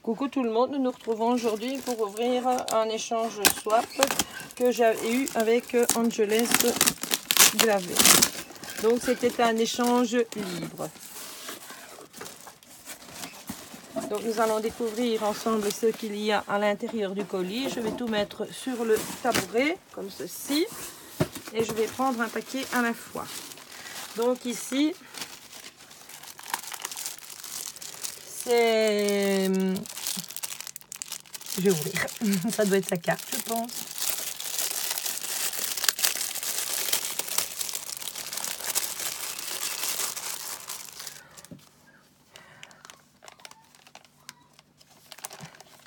Coucou tout le monde, nous nous retrouvons aujourd'hui pour ouvrir un échange swap que j'ai eu avec Angeles Gravé. Donc c'était un échange libre. Donc nous allons découvrir ensemble ce qu'il y a à l'intérieur du colis. Je vais tout mettre sur le tabouret comme ceci et je vais prendre un paquet à la fois. Donc ici c'est... Je vais ouvrir. Ça doit être sa carte, je pense.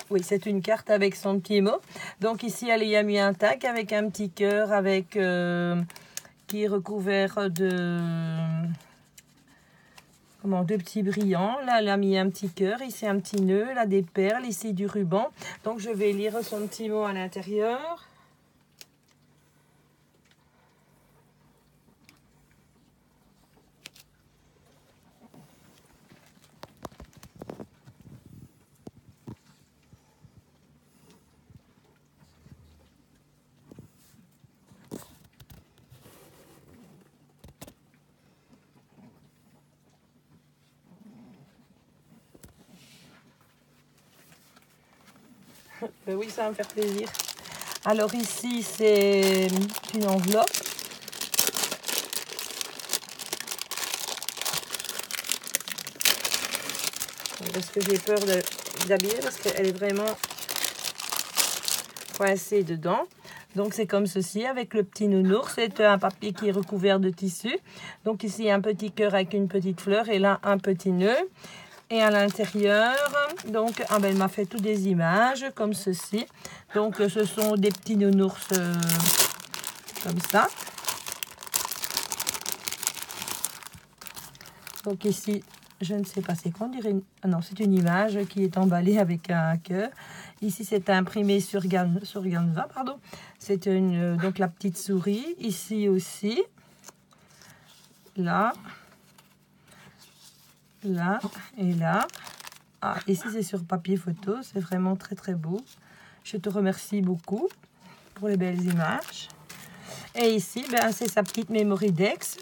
Oui, c'est une carte avec son petit mot. Donc ici, elle y a mis un tag avec un petit cœur avec qui est recouvert de deux petits brillants. Là, elle a mis un petit cœur. Ici, un petit nœud. Là, des perles. Ici, du ruban. Donc, je vais lire son petit mot à l'intérieur. Ben oui, ça va me faire plaisir. Alors ici, c'est une enveloppe. Parce que j'ai peur d'abîmer parce qu'elle est vraiment coincée dedans. Donc c'est comme ceci avec le petit nounours. C'est un papier qui est recouvert de tissu. Donc ici un petit cœur avec une petite fleur et là un petit nœud. Et à l'intérieur, donc elle m'a fait toutes des images comme ceci. Donc ce sont des petits nounours comme ça. Donc ici, je ne sais pas c'est quoi, on dirait ah non, c'est une image qui est emballée avec un cœur. Ici c'est imprimé sur Canva, pardon. C'est donc la petite souris. Ici aussi, là et là. Ah, ici c'est sur papier photo, c'est vraiment très très beau. Je te remercie beaucoup pour les belles images. Et ici, c'est sa petite Mémoridex.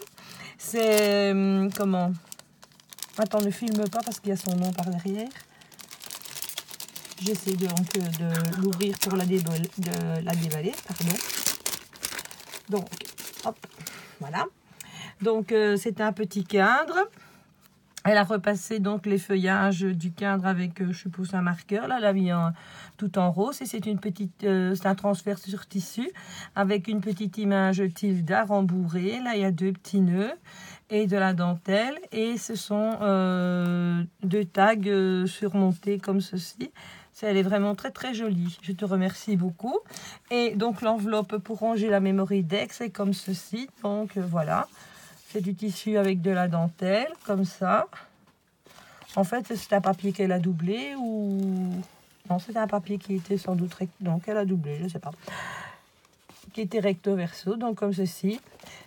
C'est comment? Attends, ne filme pas parce qu'il y a son nom par derrière. J'essaie donc de l'ouvrir pour la déballer, pardon. Donc, hop, voilà. Donc c'est un petit cadre. Elle a repassé donc les feuillages du cadre avec, je suppose, un marqueur. Là, elle a mis tout en rose. Et c'est une petite, c'est un transfert sur tissu avec une petite image tilda rembourrée. Là, il y a deux petits nœuds et de la dentelle. Et ce sont deux tags surmontés comme ceci. Elle est vraiment très très jolie. Je te remercie beaucoup. Et donc l'enveloppe pour ranger la Mémoridex c'est comme ceci. Donc voilà. C'est du tissu avec de la dentelle, comme ça. En fait, c'est un papier qu'elle a doublé ou... Non, c'est un papier qui était sans doute... Donc, elle a doublé, je ne sais pas. Qui était recto verso, donc comme ceci.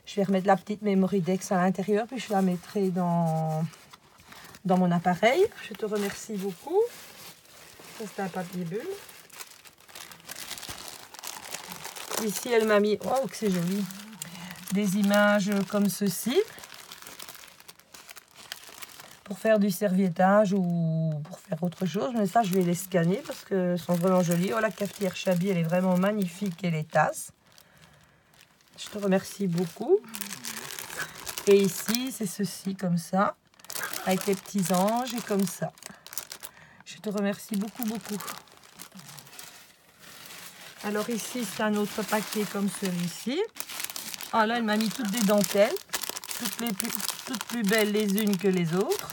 Je vais remettre la petite Mémoridex à l'intérieur, puis je la mettrai dans mon appareil. Je te remercie beaucoup. Ça, c'est un papier bulle. Ici, elle m'a mis... Oh, que c'est joli! Des images comme ceci pour faire du serviettage ou pour faire autre chose, mais ça je vais les scanner parce qu'elles sont vraiment jolies. Oh, la cafetière Chabi, elle est vraiment magnifique, et les tasses, je te remercie beaucoup. Et ici c'est ceci comme ça avec les petits anges et comme ça. Je te remercie beaucoup beaucoup. Alors ici c'est un autre paquet comme celui-ci. Ah là, elle m'a mis toutes des dentelles, toutes plus belles les unes que les autres.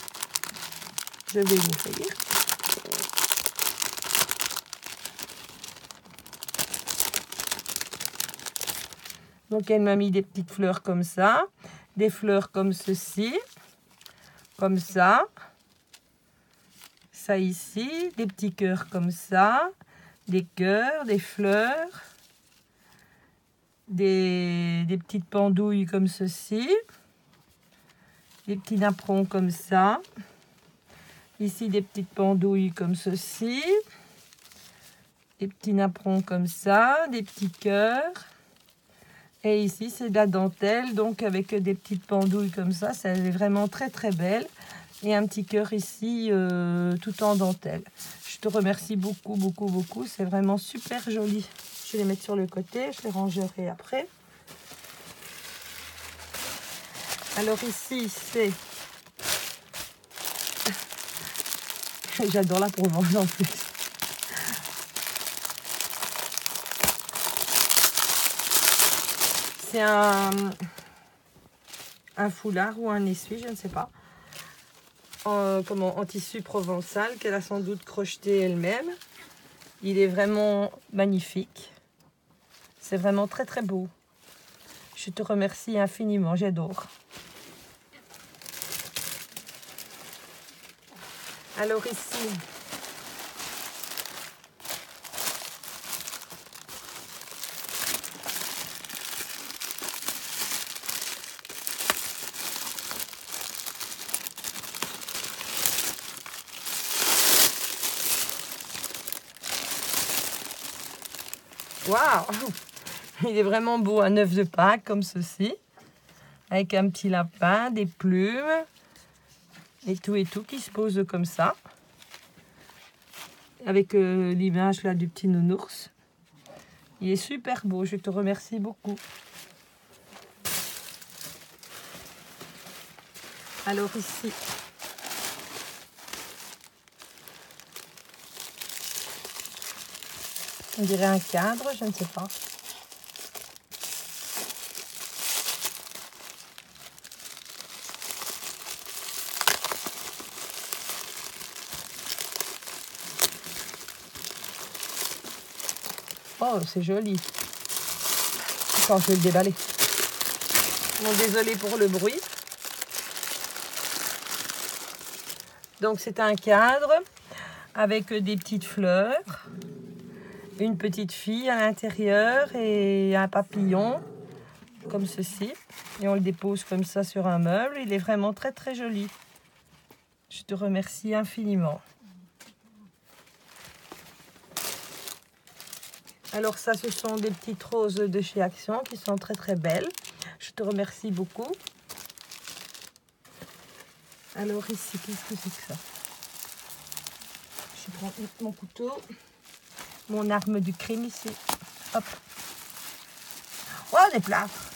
Je vais l'ouvrir. Donc, elle m'a mis des petites fleurs comme ça, des fleurs comme ceci, comme ça ici, des petits cœurs comme ça, des cœurs, des fleurs, des petites pendouilles comme ceci, des petits napperons comme ça, Ici, des petites pendouilles comme ceci. Des petits napperons comme ça, des petits cœurs. Et ici, c'est de la dentelle, donc avec des petites pendouilles comme ça. Ça est vraiment très très belle. Et un petit cœur ici, tout en dentelle. Je te remercie beaucoup, beaucoup, beaucoup. C'est vraiment super joli. Je vais les mettre sur le côté. Je les rangerai après. Alors ici, c'est... J'adore la Provence en plus. C'est un foulard ou un essuie, je ne sais pas. En tissu provençal qu'elle a sans doute crocheté elle-même. Il est vraiment magnifique. C'est vraiment très très beau. Je te remercie infiniment, j'adore. Alors ici, waouh! Il est vraiment beau, un œuf de Pâques comme ceci, avec un petit lapin, des plumes, et tout qui se pose comme ça, avec l'image là du petit nounours. Il est super beau, je te remercie beaucoup. Alors ici, on dirait un cadre, je ne sais pas. Oh, c'est joli. Attends, je vais le déballer. Bon, désolé pour le bruit. Donc, c'est un cadre avec des petites fleurs, une petite fille à l'intérieur et un papillon, comme ceci. Et on le dépose comme ça sur un meuble. Il est vraiment très, très joli. Je te remercie infiniment. Alors ça, ce sont des petites roses de chez Action qui sont très très belles. Je te remercie beaucoup. Alors ici, qu'est-ce que c'est que ça? Je prends mon couteau, mon arme du crime ici. Hop. Oh, des plâtres.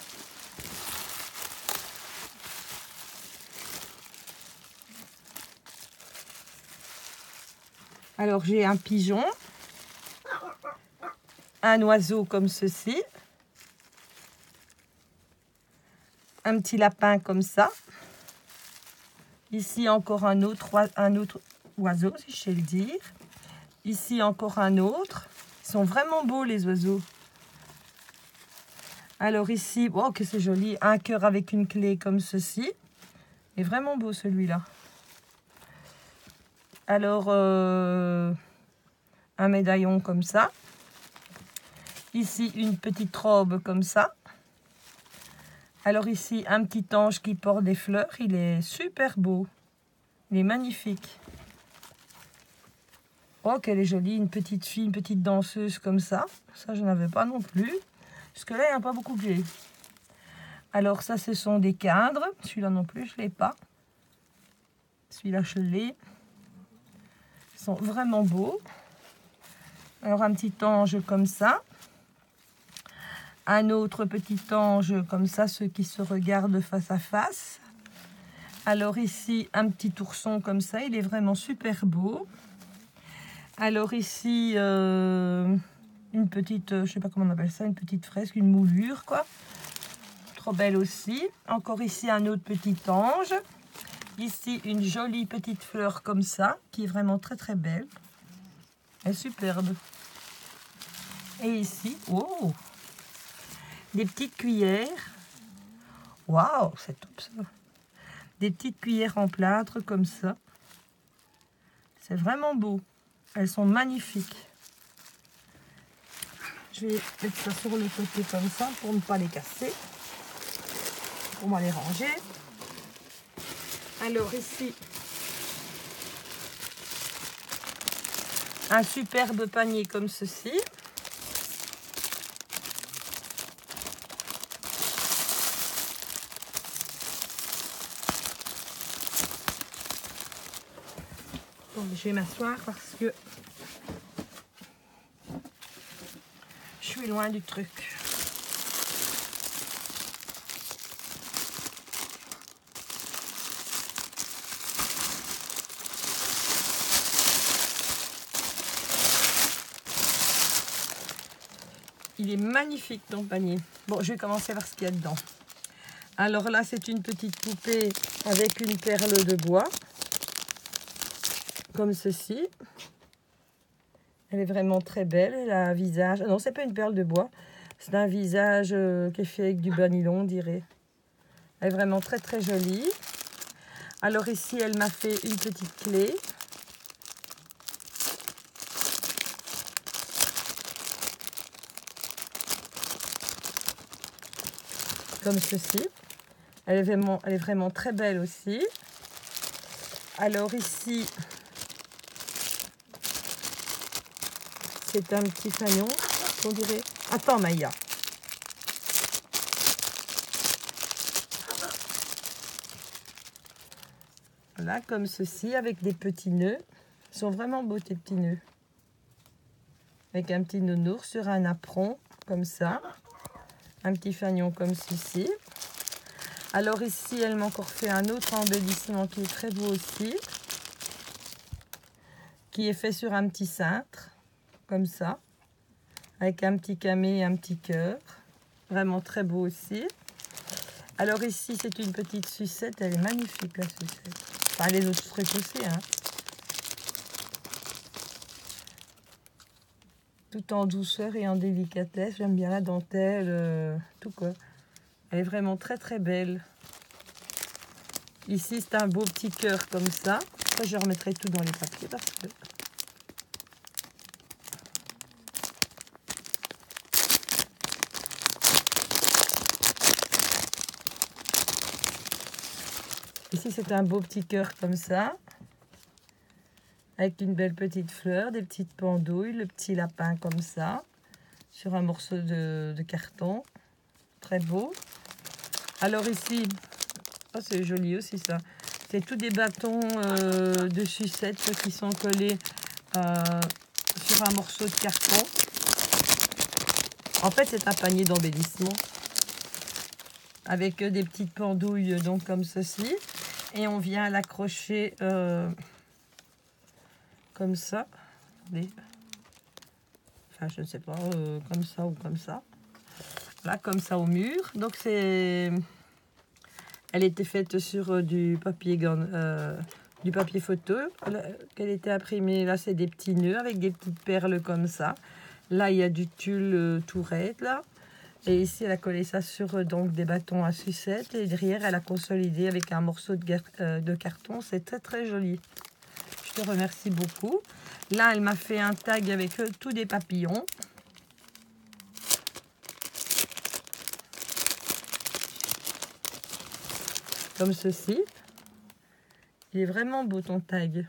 Alors j'ai un pigeon. Un oiseau comme ceci, un petit lapin comme ça, ici encore un autre oiseau, si je sais le dire, ici encore un autre. Ils sont vraiment beaux les oiseaux. Alors ici, oh que c'est joli, un cœur avec une clé comme ceci, il est vraiment beau celui-là. Alors un médaillon comme ça. Ici, une petite robe comme ça. Alors ici, un petit ange qui porte des fleurs. Il est super beau. Il est magnifique. Oh, qu'elle est jolie. Une petite fille, une petite danseuse comme ça. Ça, je n'avais pas non plus. Parce que là, il n'y a pas beaucoup que j'ai. Alors ça, ce sont des cadres. Celui-là non plus, je ne l'ai pas. Celui-là, je l'ai. Ils sont vraiment beaux. Alors, un petit ange comme ça. Un autre petit ange comme ça, ceux qui se regardent face à face. Alors ici, un petit ourson comme ça, il est vraiment super beau. Alors ici, une petite, je sais pas comment on appelle ça, une petite fresque, une moulure quoi. Trop belle aussi. Encore ici, un autre petit ange. Ici, une jolie petite fleur comme ça, qui est vraiment très très belle. Elle est superbe. Et ici, oh, des petites cuillères. Waouh, c'est top ça. Des petites cuillères en plâtre comme ça. C'est vraiment beau. Elles sont magnifiques. Je vais mettre ça sur le côté comme ça pour ne pas les casser. On va les ranger. Alors ici, un superbe panier comme ceci. Donc, je vais m'asseoir parce que je suis loin du truc. Il est magnifique ton panier. Bon, je vais commencer par ce qu'il y a dedans. Alors là, c'est une petite poupée avec une perle de bois. Comme ceci. Elle est vraiment très belle. Elle a un visage... Non, c'est pas une perle de bois. C'est un visage qui est fait avec du bas nylon, on dirait. Elle est vraiment très très jolie. Alors ici, elle m'a fait une petite clé. Comme ceci. Elle est vraiment très belle aussi. Alors ici, c'est un petit faïon, on dirait. Attends, Maya. Voilà, comme ceci, avec des petits nœuds. Ils sont vraiment beaux, tes petits nœuds. Avec un petit nounours sur un apron, comme ça. Un petit fanion comme ceci. Alors ici, elle m'a encore fait un autre embellissement qui est très beau aussi. Qui est fait sur un petit cintre, comme ça. Avec un petit camé et un petit cœur. Vraiment très beau aussi. Alors ici, c'est une petite sucette. Elle est magnifique, la sucette. Enfin, les autres trucs aussi, hein. Tout en douceur et en délicatesse. J'aime bien la dentelle, tout quoi. Elle est vraiment très très belle. Ici, c'est un beau petit cœur comme ça. Ça, je remettrai tout dans les papiers parce que... Ici, c'est un beau petit cœur comme ça. Avec une belle petite fleur, des petites pendouilles, le petit lapin comme ça. Sur un morceau de carton. Très beau. Alors ici, oh, c'est joli aussi ça. C'est tous des bâtons de sucettes qui sont collés sur un morceau de carton. En fait, c'est un panier d'embellissement. Avec des petites pendouilles donc comme ceci. Et on vient l'accrocher comme ça. Attendez. Enfin, je ne sais pas, comme ça ou comme ça. Là, comme ça au mur. Donc, c'est... Elle était faite sur du papier photo. Qu'elle était imprimée. Là, c'est des petits nœuds avec des petites perles comme ça. Là, il y a du tulle tourette, là. Et ici, elle a collé ça sur donc des bâtons à sucettes. Et derrière, elle a consolidé avec un morceau de carton. C'est très, très joli. Je te remercie beaucoup. Là, elle m'a fait un tag avec tous des papillons. Comme ceci. Il est vraiment beau ton tag.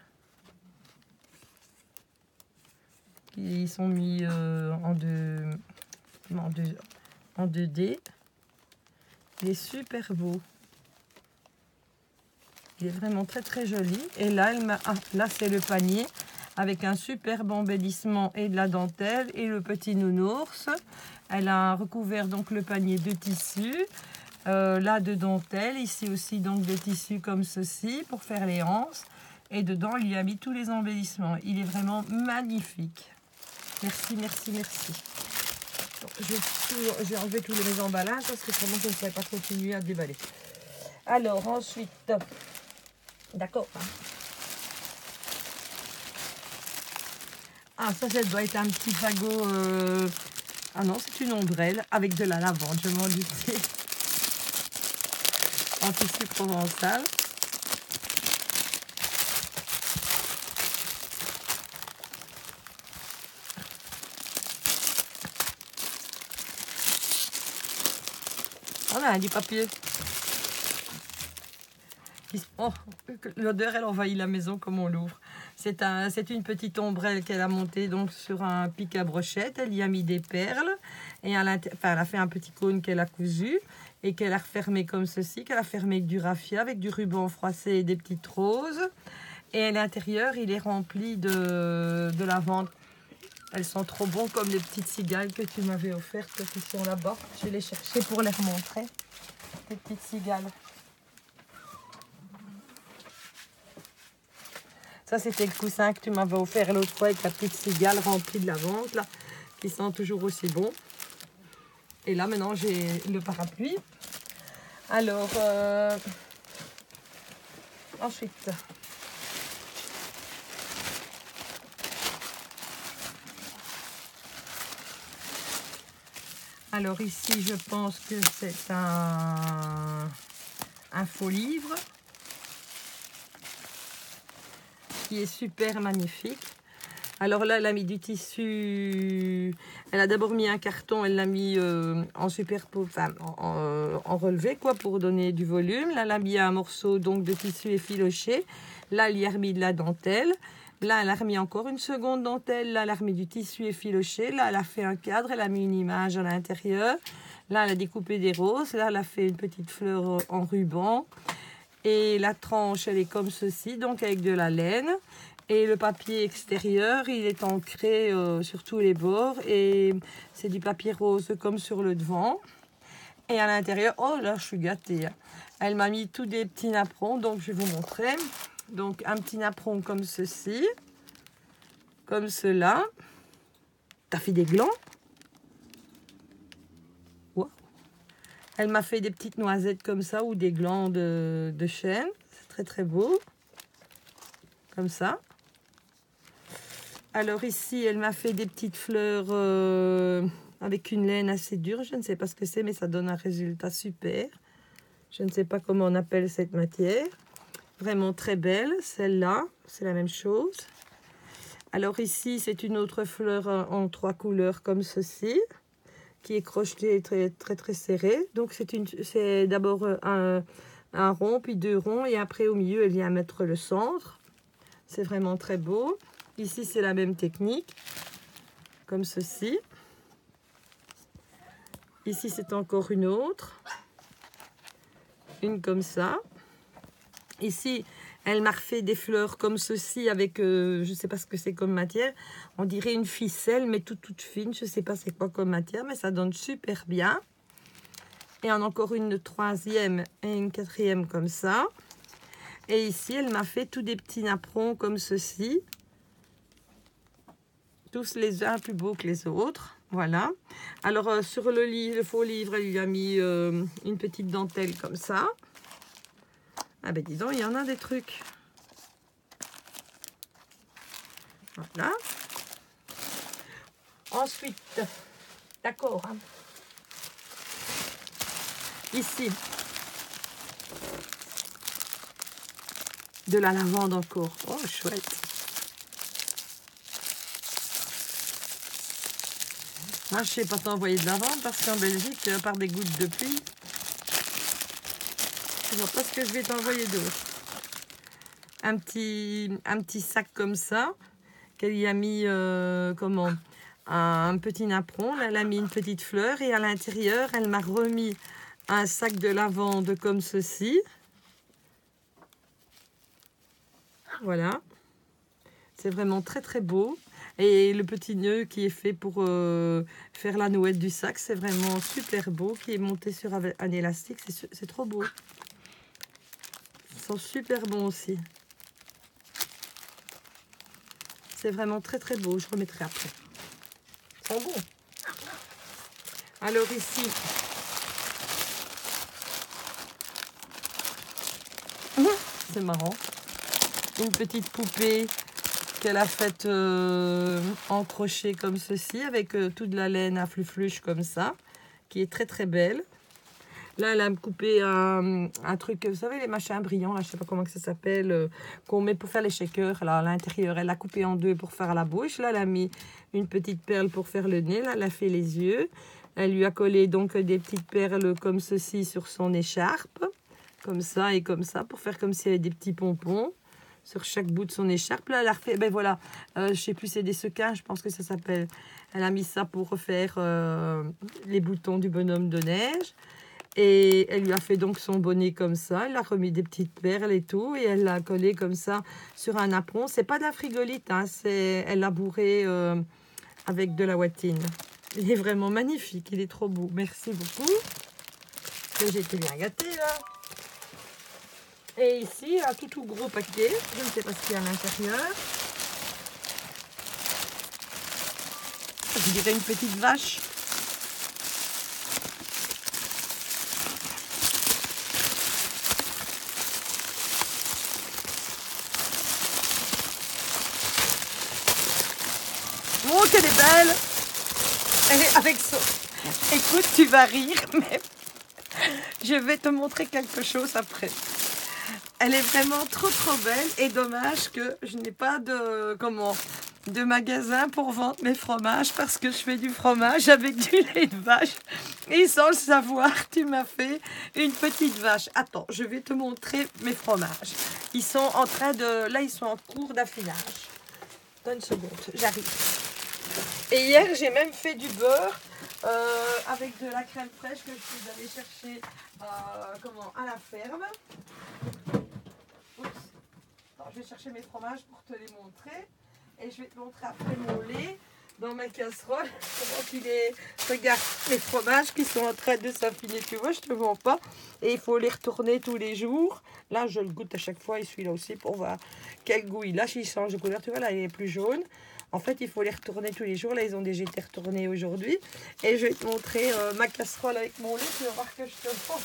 Ils sont mis en 2D. Il est super beau. Il est vraiment très très joli. Et là, là c'est le panier avec un superbe embellissement et de la dentelle et le petit nounours. Elle a recouvert donc le panier de tissu. Là de dentelle, ici aussi donc de tissu comme ceci pour faire les hanches. Et dedans, il y a mis tous les embellissements. Il est vraiment magnifique. Merci, merci, merci. Donc, je vais enlever tous les emballages parce que vraiment je ne pourrais pas continuer à déballer. Alors ensuite, d'accord. Ah, ça doit être un petit fagot. Ah non, c'est une ombrelle avec de la lavande, je m'en doutais. En tissu provençal. On a du papier. Oh, l'odeur, elle envahit la maison comme on l'ouvre. C'est une petite ombrelle qu'elle a montée donc sur un pic à brochette. Elle y a mis des perles et elle a fait un petit cône qu'elle a cousu et qu'elle a refermé comme ceci, qu'elle a fermé avec du raffia, avec du ruban froissé et des petites roses. Et à l'intérieur, il est rempli de lavande. Elles sont trop bonnes comme les petites cigales que tu m'avais offertes qui sont là-bas. Je vais les chercher pour les remontrer. Les petites cigales. Ça, c'était le coussin que tu m'avais offert l'autre fois avec la petite cigale remplie de lavande, là, qui sent toujours aussi bon. Et là, maintenant, j'ai le parapluie. Alors, ensuite, alors ici, je pense que c'est un faux livre qui est super magnifique. Alors là, elle a mis du tissu. Elle a d'abord mis un carton, elle l'a mis en en relevé quoi, pour donner du volume. Là, elle a mis un morceau donc de tissu effiloché. Là, elle y a remis de la dentelle. Là, elle a remis encore une seconde dentelle. Là, elle a remis du tissu effiloché. Là, elle a fait un cadre. Elle a mis une image à l'intérieur. Là, elle a découpé des roses. Là, elle a fait une petite fleur en ruban. Et la tranche, elle est comme ceci, donc avec de la laine. Et le papier extérieur, il est ancré sur tous les bords. Et c'est du papier rose comme sur le devant. Et à l'intérieur, oh là, je suis gâtée. Elle m'a mis tous des petits napperons, donc je vais vous montrer. Donc un petit napperon comme ceci. Comme cela. T'as fait des glands? Wow. Elle m'a fait des petites noisettes comme ça ou des glands de chêne. C'est très très beau. Comme ça. Alors ici, elle m'a fait des petites fleurs avec une laine assez dure. Je ne sais pas ce que c'est, mais ça donne un résultat super. Je ne sais pas comment on appelle cette matière. Vraiment très belle. Celle-là, c'est la même chose. Alors ici, c'est une autre fleur en 3 couleurs comme ceci, qui est crochetée très très très serrée. Donc c'est d'abord un rond, puis 2 ronds, et après au milieu, elle vient mettre le centre. C'est vraiment très beau. Ici, c'est la même technique, comme ceci. Ici, c'est encore une autre. Une comme ça. Ici, elle m'a refait des fleurs comme ceci avec, je ne sais pas ce que c'est comme matière. On dirait une ficelle, mais toute fine. Je ne sais pas c'est quoi comme matière, mais ça donne super bien. Et en encore une troisième et une quatrième comme ça. Et ici, elle m'a fait tous des petits napperons comme ceci. Tous les uns plus beaux que les autres. Voilà. Alors, sur le faux livre, elle lui a mis une petite dentelle comme ça. Ah ben dis donc, il y en a des trucs. Voilà. Ensuite, d'accord. Hein. Ici, de la lavande encore. Oh, chouette. Moi, je ne sais pas t'envoyer de lavande parce qu'en Belgique, à part des gouttes de pluie, je ne vois pas ce que je vais t'envoyer d'autre. Un petit sac comme ça, qu'elle y a mis, un petit napperon. Là, elle a mis une petite fleur et à l'intérieur, elle m'a remis un sac de lavande comme ceci. Voilà. C'est vraiment très très beau. Et le petit nœud qui est fait pour faire la nouette du sac, c'est vraiment super beau, qui est monté sur un élastique. C'est trop beau. Ils sont super bons aussi. C'est vraiment très très beau. Je remettrai après. Ils sont bons. Alors ici, c'est marrant. Une petite poupée qu'elle a faite en crochet comme ceci, avec toute la laine à flufluche comme ça, qui est très très belle. Là, elle a coupé un truc, vous savez, les machins brillants, là, je ne sais pas comment que ça s'appelle, qu'on met pour faire les shakers. Là, à l'intérieur, elle a coupé en 2 pour faire la bouche. Là, elle a mis une petite perle pour faire le nez. Là, elle a fait les yeux. Elle lui a collé donc des petites perles comme ceci sur son écharpe, comme ça et comme ça, pour faire comme s'il y avait des petits pompons. sur chaque bout de son écharpe. Là, elle a refait, ben voilà, je sais plus, c'est des sequins, je pense que ça s'appelle. Elle a mis ça pour refaire les boutons du bonhomme de neige. Et elle lui a fait donc son bonnet comme ça. Elle a remis des petites perles et tout. Et elle l'a collé comme ça sur un apron. C'est pas de la frigolite, hein, elle l'a bourré avec de la watine. Il est vraiment magnifique, il est trop beau. Merci beaucoup. J'ai été bien gâtée là. Et ici, un tout gros paquet. Je ne sais pas ce qu'il y a à l'intérieur. Je dirais une petite vache. Oh, qu'elle est belle! Elle est avec son... Écoute, tu vas rire, mais je vais te montrer quelque chose après. Elle est vraiment trop belle et dommage que je n'ai pas de magasin pour vendre mes fromages parce que je fais du fromage avec du lait de vache. Et sans le savoir, tu m'as fait une petite vache. Attends, je vais te montrer mes fromages. Ils sont en train de... Là, ils sont en cours d'affinage. Donne une seconde, j'arrive. Et hier, j'ai même fait du beurre avec de la crème fraîche que je suis allée chercher à la ferme. Oups. Alors, je vais chercher mes fromages pour te les montrer. Et je vais te montrer après mon lait dans ma casserole. Comment il est. Regarde les fromages qui sont en train de s'affiner. Tu vois, je te mens pas. Et il faut les retourner tous les jours. Là, je le goûte à chaque fois. Et celui-là aussi pour voir quel goût il lâche. Il change de couleur. Tu vois, là, il est plus jaune. En fait, il faut les retourner tous les jours. Là, ils ont déjà été retournés aujourd'hui. Et je vais te montrer ma casserole avec mon lait. Tu vas voir que je te montre.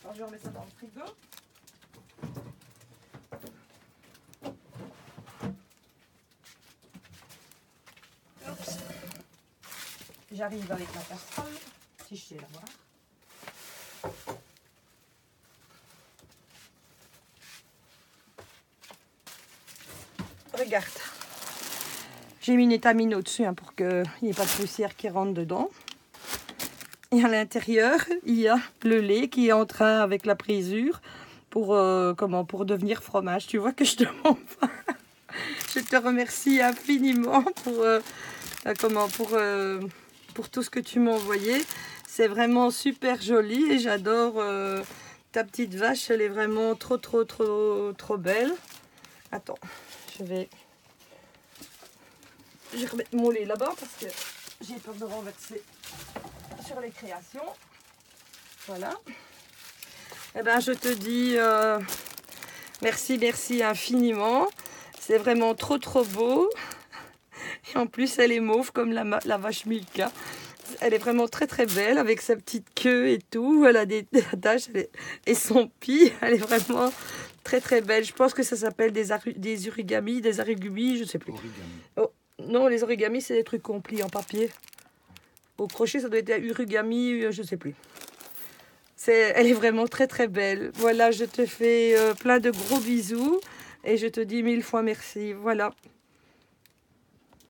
Alors, je remets ça dans le frigo. Oups. J'arrive avec ma casserole. Si je sais la voir. Regarde. J'ai mis une étamine au-dessus hein, pour qu'il n'y ait pas de poussière qui rentre dedans. Et à l'intérieur, il y a le lait qui est en train avec la brisure pour devenir fromage. Tu vois que je te montre pas. Je te remercie infiniment pour tout ce que tu m'as envoyé. C'est vraiment super joli et j'adore ta petite vache. Elle est vraiment trop belle. Attends, je vais remettre mon lait là-bas parce que j'ai peur de renverser sur les créations. Voilà. Eh ben, je te dis merci infiniment. C'est vraiment trop beau. Et en plus, elle est mauve comme la vache Milka. Elle est vraiment très belle avec sa petite queue et tout. Elle a des taches et son pis. Elle est vraiment très belle. Je pense que ça s'appelle des origamis, des arigumi, je sais plus. Oh, non, les origamis, c'est des trucs qu'on plie en papier. Au crochet, ça doit être origami, je sais plus. Elle est vraiment très belle. Voilà, je te fais plein de gros bisous et je te dis 1000 fois merci. Voilà.